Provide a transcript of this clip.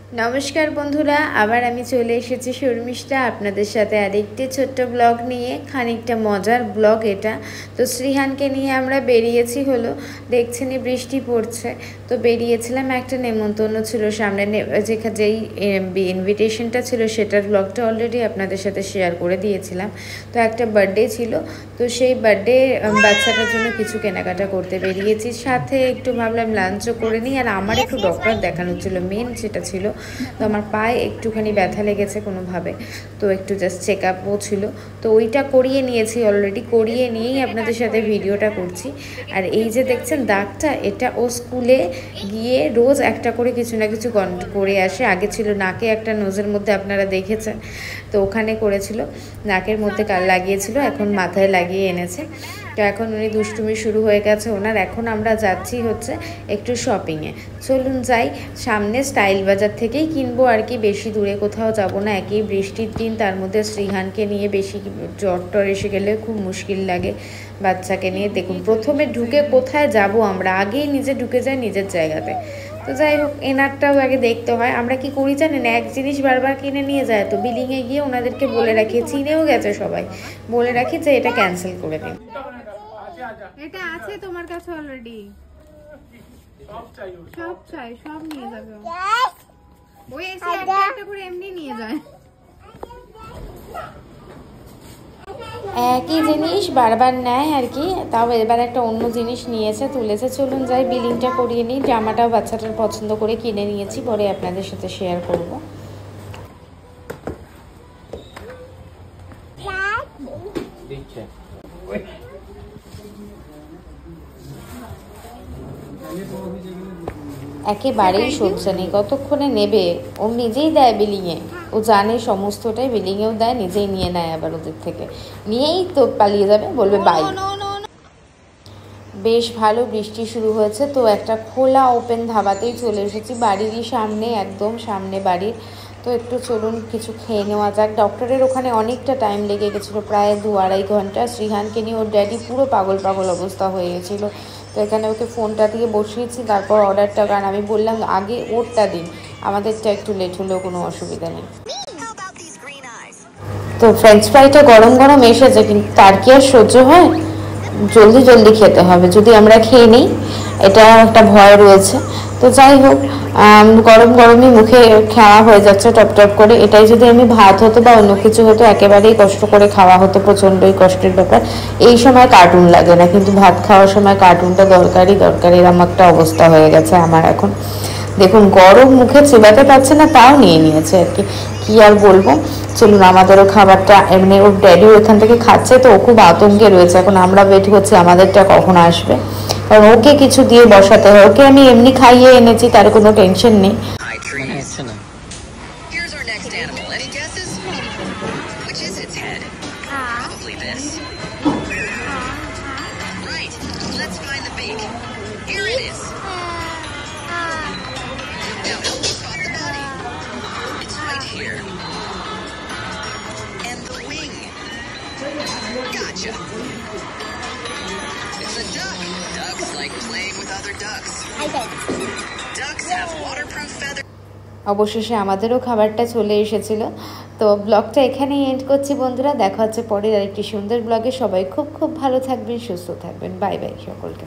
নমস্কার বন্ধুরা, আবার আমি চলে এসেছি শর্মিষ্ঠা আপনাদের সাথে আরেকটি ছোট্ট ব্লগ নিয়ে। খানিকটা মজার ব্লগ এটা। তো শ্রীহানকে নিয়ে আমরা বেরিয়েছি, হলো দেখছেনই বৃষ্টি পড়ছে, তো বেরিয়েছিলাম। একটা নেমন্তন্ন ছিল সামনে, যেই ইনভিটেশনটা ছিল সেটার ব্লগটা অলরেডি আপনাদের সাথে শেয়ার করে দিয়েছিলাম। তো একটা বার্থডে ছিল, তো সেই বার্থডে বাচ্চাটার জন্য কিছু কেনাকাটা করতে বেরিয়েছি, সাথে একটু ভাবলাম লাঞ্চও করে নিই। আর আমার একটু ডক্টর দেখানো ছিল, মেন সেটা ছিল। তো আমার পায়ে একটুখানি ব্যথা লেগেছে কোনোভাবে, তো একটু জাস্ট চেক আপও ছিল, তো ওইটা করিয়ে নিয়েছি অলরেডি। করিয়ে নিয়েই আপনাদের সাথে ভিডিওটা করছি। আর এই যে দেখছেন দাগটা, এটা ও স্কুলে গিয়ে রোজ একটা করে কিছু না কিছু করে আসে। আগে ছিল নাকে একটা, নোজের মধ্যে আপনারা দেখেছেন, তো ওখানে করেছিল, নাকের মধ্যে লাগিয়েছিল, এখন মাথায় লাগিয়ে এনেছে। তো এখন উনি দুষ্টুমি শুরু হয়ে গেছে ওনার। এখন আমরা যাচ্ছি হচ্ছে একটু শপিংয়ে। চলুন যাই, সামনে স্টাইল বাজার থেকেই কিনবো আর কি, বেশি দূরে কোথাও যাব না। একই বৃষ্টির দিন, তার মধ্যে শ্রীহানকে নিয়ে বেশি জ্বর টর এসে গেলে খুব মুশকিল লাগে বাচ্চাকে নিয়ে। দেখুন প্রথমে ঢুকে কোথায় যাব আমরা, আগেই নিজে ঢুকে যাই নিজের জায়গাতে। তো যাই হোক, এনারটাও আগে দেখতে হয়। আমরা কি করি জানেন, এক জিনিস বারবার কিনে নিয়ে যায়, তো বিলিংয়ে গিয়ে ওনাদেরকে বলে রাখি, চিনেও গেছে সবাই, বলে রাখি যে এটা ক্যান্সেল করে দিন। এটা আছে তোমার কাছে অলরেডি, সব চাই, সব নিয়ে যাবে ওই এসে একটা করে এমনি নিয়ে যায়। একই জিনিস বারবার নেয় আর কি, তাও এবার একটা অন্য জিনিস নিয়েছে, তুলেছে। চলুন যাই, বিলিংটা করিয়ে নিই। জামাটাও বাচ্চাটার পছন্দ করে কিনে নিয়েছি, পরে আপনাদের সাথে শেয়ার করব। একেবারেই সহ্য নেই, কতক্ষণে নেবে। ও নিজেই দেয় বিলিংয়ে, ও জানে সমস্তটাই, বিলিংয়েও দেয়, নিজেই নিয়ে নেয় আবার ওদের থেকে। নিয়েই তো পালিয়ে যাবে, বলবে বাই। বেশ ভালো বৃষ্টি শুরু হয়েছে, তো একটা খোলা ওপেন ধাবাতেই চলে এসেছি, বাড়িরই সামনে, একদম সামনে বাড়ির। তো একটু চলুন কিছু খেয়ে নেওয়া যাক। ডক্টরের ওখানে অনেকটা টাইম লেগে গেছিলো, প্রায় 2-2.5 ঘন্টা। শ্রীহানকে নিয়ে ওর ড্যাডি পুরো পাগল পাগল অবস্থা হয়ে গেছিলো। তো এখানে ওকে ফোনটা দিয়ে বসিয়েছি, তারপর অর্ডারটা, কারণ আমি বললাম আগে ওরটা দিন, আমাদেরটা একটু লেট হলেও কোনো অসুবিধা নেই। তো ফ্রেঞ্চ ফ্রাইটা গরম গরম এসেছে, কিন্তু তার কি আর সহ্য হয়, জলদি জলদি খেতে হবে, যদি আমরা খেয়ে নিই এটা একটা ভয় রয়েছে। তো যাই হোক, গরম গরমই মুখে খাওয়া হয়ে যাচ্ছে টপ টপ করে। এটাই যদি আমি ভাত হতো বা অন্য কিছু হতো, একেবারেই কষ্ট করে খাওয়া হতো, প্রচণ্ডই কষ্টের ব্যাপার। এই সময় কার্টুন লাগে না, কিন্তু ভাত খাওয়ার সময় কার্টুনটা দরকারি দরকারি, এরকম একটা অবস্থা হয়ে গেছে আমার এখন। দেখুন গরম মুখে চেবাতে পারছে না, তাও নিয়ে নিয়েছে আর কি, কি আর বলবো। চলুন আমাদেরও খাবারটা, এমনি ওর ড্যাডিও এখান থেকে খাচ্ছে, তো ও খুব আতঙ্কে রয়েছে। এখন আমরা ওয়েট করছি আমাদেরটা কখন আসবে, কারণ ওকে কিছু দিয়ে বসাতে হয়। ওকে আমি এমনি খাইয়ে এনেছি, তার কোনো টেনশন নেই। Gotcha. It's a duck. Ducks like playing with other ducks. Ducks have waterproof feathers. অবশেষে আমাদেরও খাবারটা চলে এসেছিল। তো ব্লগটা এখানেই এন্ড করছি বন্ধুরা, দেখা হচ্ছে পরের আরেকটি সুন্দর ব্লগে। সবাই খুব খুব ভালো থাকবেন, সুস্থ থাকবেন। বাই বাই সকলকে।